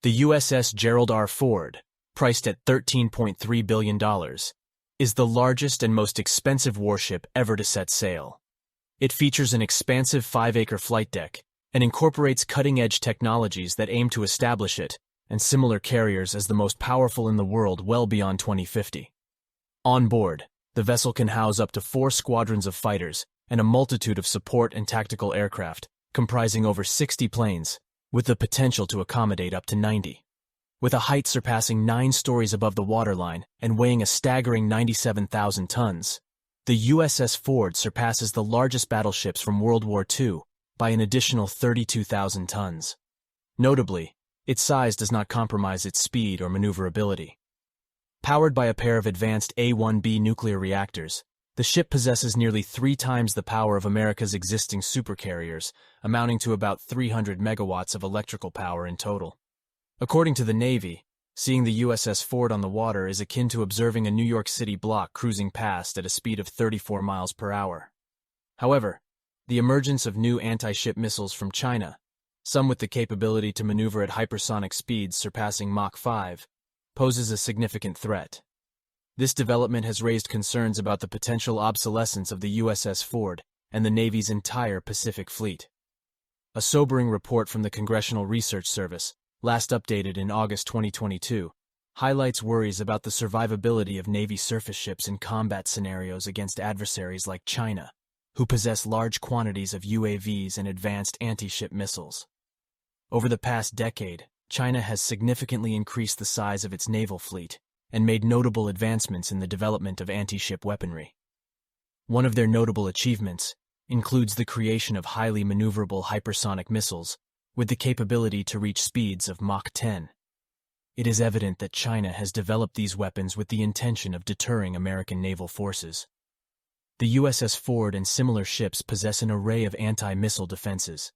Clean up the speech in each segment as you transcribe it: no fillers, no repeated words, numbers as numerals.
The USS Gerald R. Ford, priced at $13.3 billion, is the largest and most expensive warship ever to set sail. It features an expansive 5-acre flight deck and incorporates cutting-edge technologies that aim to establish it and similar carriers as the most powerful in the world well beyond 2050. On board, the vessel can house up to 4 squadrons of fighters and a multitude of support and tactical aircraft, comprising over 60 planes, with the potential to accommodate up to 90. With a height surpassing 9 stories above the waterline and weighing a staggering 97,000 tons, the USS Ford surpasses the largest battleships from World War II by an additional 32,000 tons. Notably, its size does not compromise its speed or maneuverability. Powered by a pair of advanced A-1B nuclear reactors, the ship possesses nearly 3 times the power of America's existing supercarriers, amounting to about 300 megawatts of electrical power in total. According to the Navy, seeing the USS Ford on the water is akin to observing a New York City block cruising past at a speed of 34 miles per hour. However, the emergence of new anti-ship missiles from China, some with the capability to maneuver at hypersonic speeds surpassing Mach 5, poses a significant threat. This development has raised concerns about the potential obsolescence of the USS Ford and the Navy's entire Pacific Fleet. A sobering report from the Congressional Research Service, last updated in August 2022, highlights worries about the survivability of Navy surface ships in combat scenarios against adversaries like China, who possess large quantities of UAVs and advanced anti-ship missiles. Over the past decade, China has significantly increased the size of its naval fleet and made notable advancements in the development of anti-ship weaponry. One of their notable achievements includes the creation of highly maneuverable hypersonic missiles with the capability to reach speeds of Mach 10. It is evident that China has developed these weapons with the intention of deterring American naval forces. The USS Ford and similar ships possess an array of anti-missile defenses.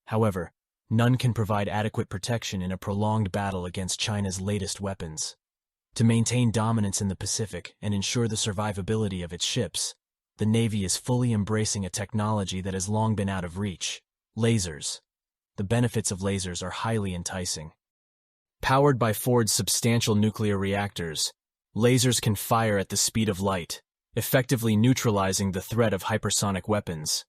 However, none can provide adequate protection in a prolonged battle against China's latest weapons. To maintain dominance in the Pacific and ensure the survivability of its ships, the Navy is fully embracing a technology that has long been out of reach: lasers. The benefits of lasers are highly enticing. Powered by Ford's substantial nuclear reactors, lasers can fire at the speed of light, effectively neutralizing the threat of hypersonic weapons.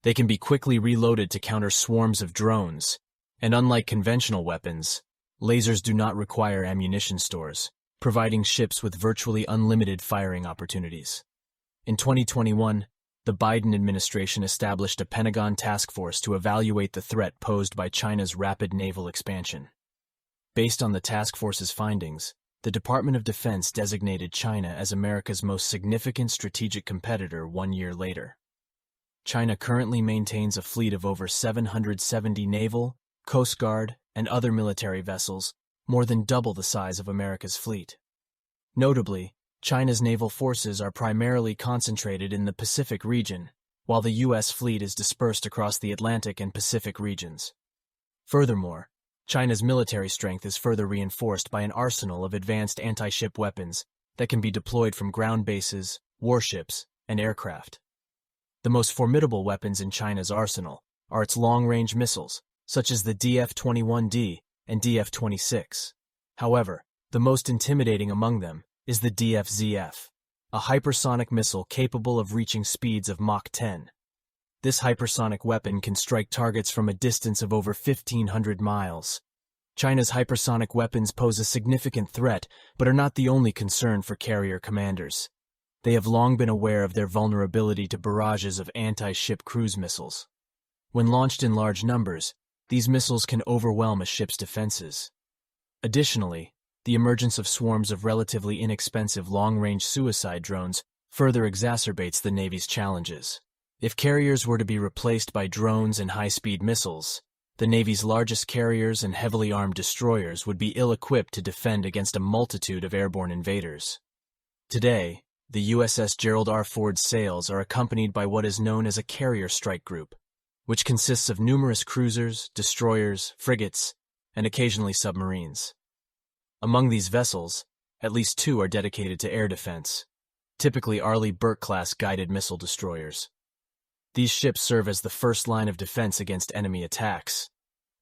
They can be quickly reloaded to counter swarms of drones, and unlike conventional weapons, lasers do not require ammunition stores, providing ships with virtually unlimited firing opportunities. In 2021, the Biden administration established a Pentagon task force to evaluate the threat posed by China's rapid naval expansion. Based on the task force's findings, the Department of Defense designated China as America's most significant strategic competitor 1 year later. China currently maintains a fleet of over 770 naval, Coast Guard, and other military vessels, more than double the size of America's fleet. Notably, China's naval forces are primarily concentrated in the Pacific region, while the U.S. fleet is dispersed across the Atlantic and Pacific regions. Furthermore, China's military strength is further reinforced by an arsenal of advanced anti-ship weapons that can be deployed from ground bases, warships, and aircraft. The most formidable weapons in China's arsenal are its long-range missiles, such as the DF-21D and DF-26. However, the most intimidating among them is the DF-ZF, a hypersonic missile capable of reaching speeds of Mach 10. This hypersonic weapon can strike targets from a distance of over 1,500 miles. China's hypersonic weapons pose a significant threat, but are not the only concern for carrier commanders. They have long been aware of their vulnerability to barrages of anti-ship cruise missiles. When launched in large numbers, these missiles can overwhelm a ship's defenses. Additionally, the emergence of swarms of relatively inexpensive long-range suicide drones further exacerbates the Navy's challenges. If carriers were to be replaced by drones and high-speed missiles, the Navy's largest carriers and heavily armed destroyers would be ill-equipped to defend against a multitude of airborne invaders. Today, the USS Gerald R. Ford's sails are accompanied by what is known as a carrier strike group, which consists of numerous cruisers, destroyers, frigates, and occasionally submarines. Among these vessels, at least 2 are dedicated to air defense, typically Arleigh Burke-class guided missile destroyers. These ships serve as the first line of defense against enemy attacks,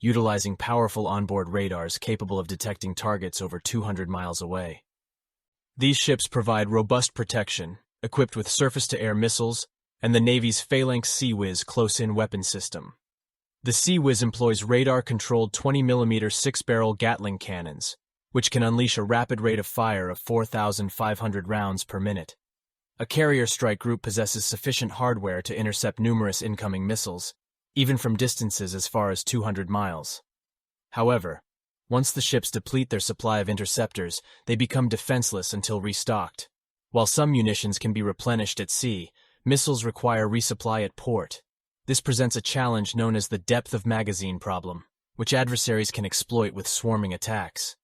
utilizing powerful onboard radars capable of detecting targets over 200 miles away. These ships provide robust protection, equipped with surface-to-air missiles and the Navy's Phalanx Sea-Whiz close-in weapon system. The Sea-Whiz employs radar-controlled 20mm six-barrel Gatling cannons, which can unleash a rapid rate of fire of 4,500 rounds per minute. A carrier strike group possesses sufficient hardware to intercept numerous incoming missiles, even from distances as far as 200 miles. However, once the ships deplete their supply of interceptors, they become defenseless until restocked. While some munitions can be replenished at sea, missiles require resupply at port. This presents a challenge known as the depth of magazine problem, which adversaries can exploit with swarming attacks.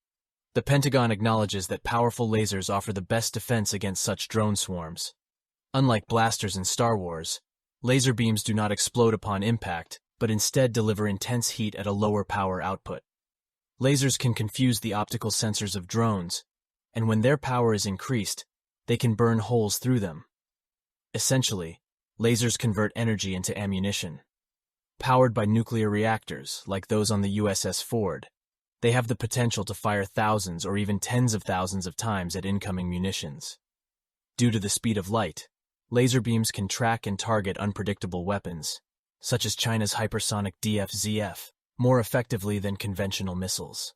The Pentagon acknowledges that powerful lasers offer the best defense against such drone swarms. Unlike blasters in Star Wars, laser beams do not explode upon impact, but instead deliver intense heat at a lower power output. Lasers can confuse the optical sensors of drones, and when their power is increased, they can burn holes through them. Essentially, lasers convert energy into ammunition. Powered by nuclear reactors, like those on the USS Ford, they have the potential to fire thousands or even tens of thousands of times at incoming munitions. Due to the speed of light, laser beams can track and target unpredictable weapons, such as China's hypersonic DF-ZF, more effectively than conventional missiles.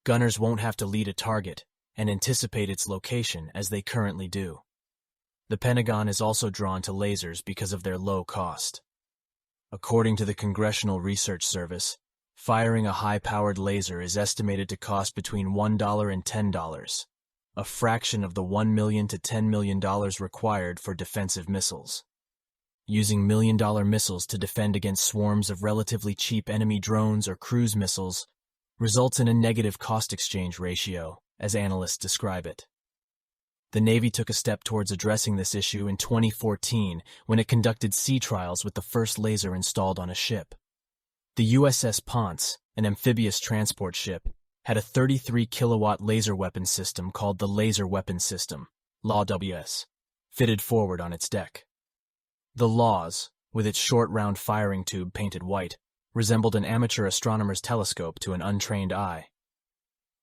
Gunners won't have to lead a target and anticipate its location as they currently do. The Pentagon is also drawn to lasers because of their low cost. According to the Congressional Research Service, firing a high-powered laser is estimated to cost between $1 and $10, a fraction of the $1 million to $10 million required for defensive missiles. Using million-dollar missiles to defend against swarms of relatively cheap enemy drones or cruise missiles results in a negative cost-exchange ratio, as analysts describe it. The Navy took a step towards addressing this issue in 2014 when it conducted sea trials with the first laser installed on a ship. The USS Ponce, an amphibious transport ship, had a 33-kilowatt laser weapon system called the Laser Weapon System, LAWS, fitted forward on its deck. The LAWS, with its short round firing tube painted white, resembled an amateur astronomer's telescope to an untrained eye.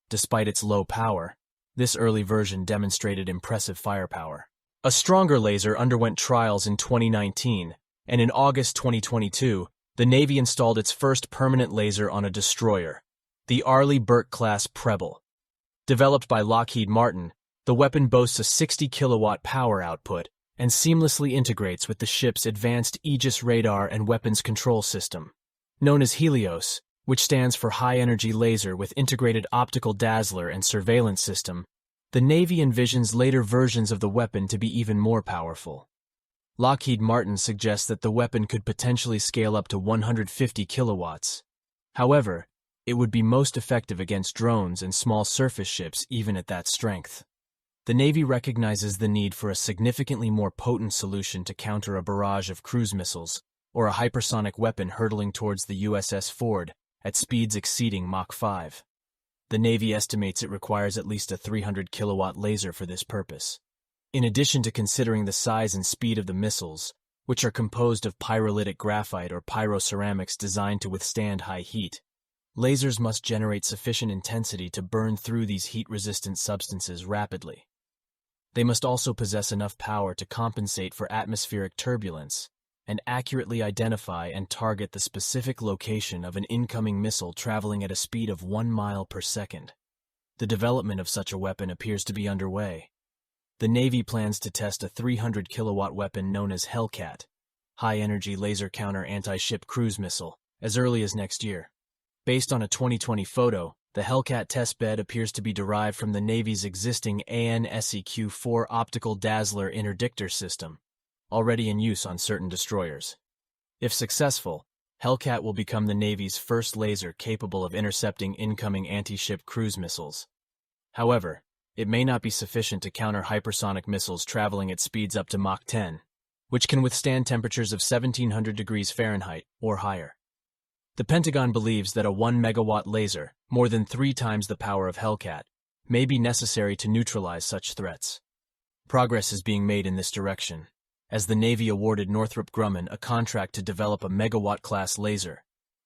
Despite its low power, this early version demonstrated impressive firepower. A stronger laser underwent trials in 2019, and in August 2022, the Navy installed its first permanent laser on a destroyer, the Arleigh Burke-class Preble. Developed by Lockheed Martin, the weapon boasts a 60-kilowatt power output and seamlessly integrates with the ship's advanced Aegis radar and weapons control system. Known as Helios, which stands for High Energy Laser with Integrated Optical Dazzler and Surveillance System, the Navy envisions later versions of the weapon to be even more powerful. Lockheed Martin suggests that the weapon could potentially scale up to 150 kilowatts. However, it would be most effective against drones and small surface ships even at that strength. The Navy recognizes the need for a significantly more potent solution to counter a barrage of cruise missiles or a hypersonic weapon hurtling towards the USS Ford at speeds exceeding Mach 5. The Navy estimates it requires at least a 300-kilowatt laser for this purpose. In addition to considering the size and speed of the missiles, which are composed of pyrolytic graphite or pyroceramics designed to withstand high heat, lasers must generate sufficient intensity to burn through these heat-resistant substances rapidly. They must also possess enough power to compensate for atmospheric turbulence and accurately identify and target the specific location of an incoming missile traveling at a speed of 1 mile per second. The development of such a weapon appears to be underway. The Navy plans to test a 300-kilowatt weapon known as Hellcat, high-energy laser counter anti-ship cruise missile, as early as next year. Based on a 2020 photo, the Hellcat testbed appears to be derived from the Navy's existing AN/SEQ-4 optical dazzler interdictor system, already in use on certain destroyers. If successful, Hellcat will become the Navy's first laser capable of intercepting incoming anti-ship cruise missiles. However, it may not be sufficient to counter hypersonic missiles traveling at speeds up to Mach 10, which can withstand temperatures of 1700 degrees Fahrenheit or higher. The Pentagon believes that a 1-megawatt laser, more than 3 times the power of Hellcat, may be necessary to neutralize such threats. Progress is being made in this direction, as the Navy awarded Northrop Grumman a contract to develop a megawatt-class laser,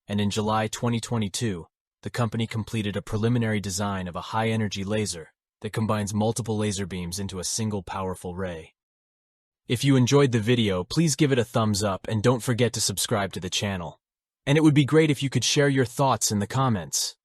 and in July 2022, the company completed a preliminary design of a high-energy laser that combines multiple laser beams into a single powerful ray. If you enjoyed the video, please give it a thumbs up and don't forget to subscribe to the channel. And it would be great if you could share your thoughts in the comments.